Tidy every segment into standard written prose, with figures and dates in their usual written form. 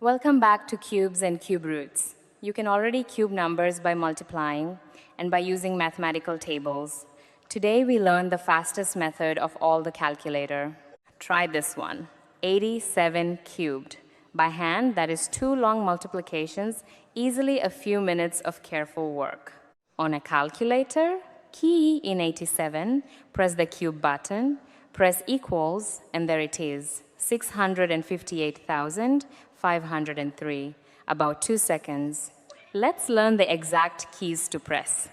Welcome back to Cubes and Cube Roots. You can already cube numbers by multiplying and by using mathematical tables. Today we learn the fastest method of all, the calculator. Try this one, 87 cubed. By hand, that is 2 long multiplications, easily a few minutes of careful work. On a calculator, key in 87, press the cube button, press equals, and there it is, 658,503, about 2 seconds. Let's learn the exact keys to press.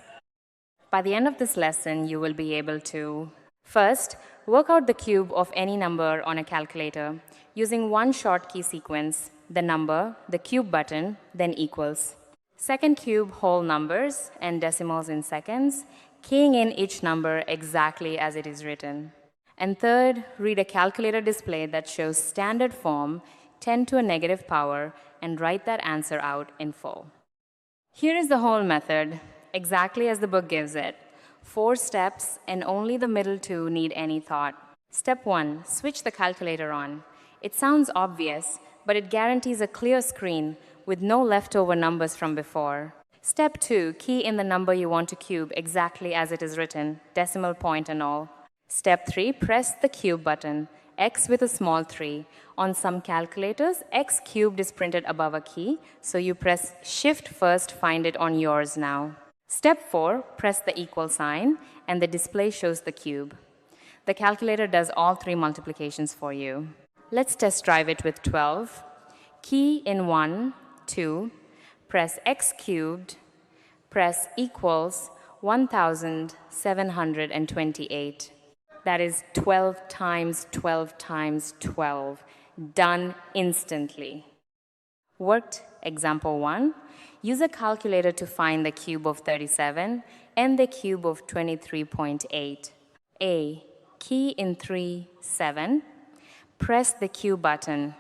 By the end of this lesson, you will be able to first, work out the cube of any number on a calculator using one short key sequence, the number, the cube button, then equals. Second, cube whole numbers and decimals in seconds, keying in each number exactly as it is written. And third, read a calculator display that shows standard form 10 to a negative power and write that answer out in full. Here is the whole method, exactly as the book gives it. 4 steps, and only the middle 2 need any thought. Step 1, switch the calculator on. It sounds obvious, but it guarantees a clear screen with no leftover numbers from before. Step 2, key in the number you want to cube exactly as it is written, decimal point and all. Step 3, press the cube button, x with a small 3. On some calculators, x cubed is printed above a key, so you press shift first, find it on yours now. Step 4, press the equal sign, and the display shows the cube. The calculator does all 3 multiplications for you. Let's test drive it with 12. Key in 1, 2, press x cubed, press equals 1,728. That is 12 times 12 times 12, done instantly. Worked, example 1. Use a calculator to find the cube of 37 and the cube of 23.8. A, key in 3, 7. Press the cube button.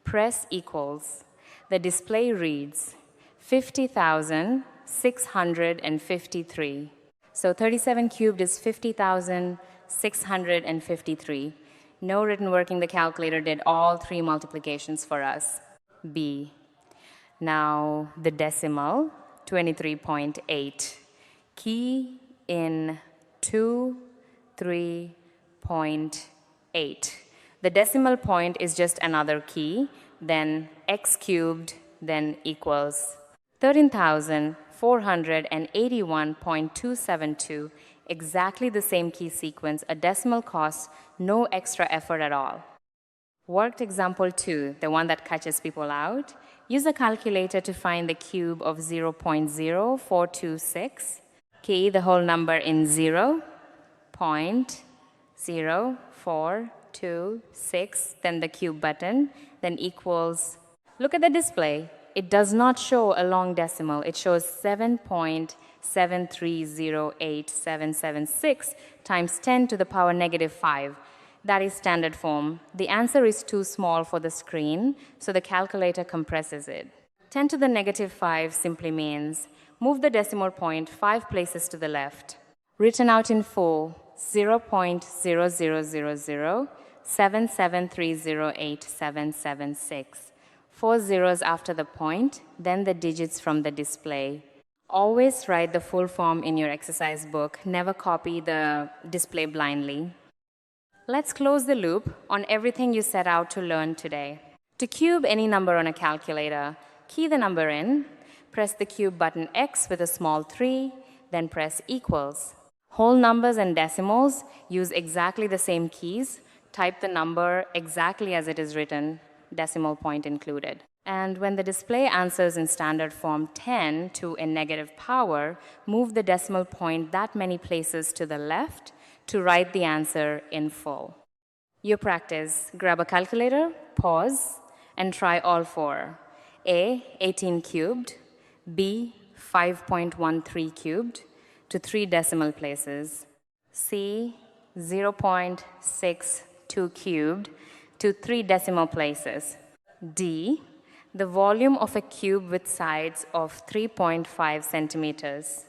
Press equals. The display reads 50,653. So 37 cubed is 50,653. No written working, the calculator did all 3 multiplications for us. B. Now the decimal, 23.8. Key in 2, 3.8. The decimal point is just another key, then x cubed, then equals 13,481.272. Exactly the same key sequence, a decimal cost, no extra effort at all. Worked example 2, the one that catches people out. Use a calculator to find the cube of 0.0426. Key the whole number in 0.0426, then the cube button, then equals. Look at the display. It does not show a long decimal. It shows 7.7308776 times 10 to the power negative 5. That is standard form. The answer is too small for the screen, so the calculator compresses it. 10 to the negative 5 simply means move the decimal point 5 places to the left. Written out in full, 0.000077308776. 4 zeros after the point, then the digits from the display. Always write the full form in your exercise book. Never copy the display blindly. Let's close the loop on everything you set out to learn today. To cube any number on a calculator, key the number in, press the cube button X with a small 3, then press equals. Whole numbers and decimals use exactly the same keys. Type the number exactly as it is written, decimal point included. And when the display answers in standard form 10 to a negative power, move the decimal point that many places to the left to write the answer in full. Your practice, grab a calculator, pause, and try all 4. A, 18 cubed, B, 5.13 cubed to 3 decimal places, C, 0.62 cubed to 3 decimal places, D, the volume of a cube with sides of 3.5 centimeters.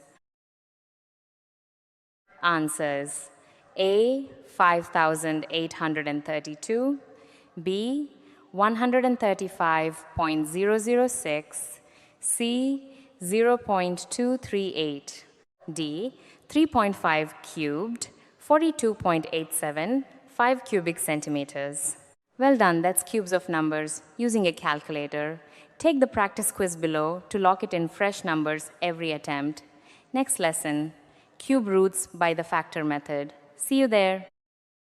Answers: A, 5,832, B, 135.006, C 0.238, D 3.5 cubed, 42.87, 5 cubic centimeters. Well done, that's cubes of numbers using a calculator. Take the practice quiz below to lock it in fresh numbers every attempt. Next lesson, cube roots by the factor method. See you there.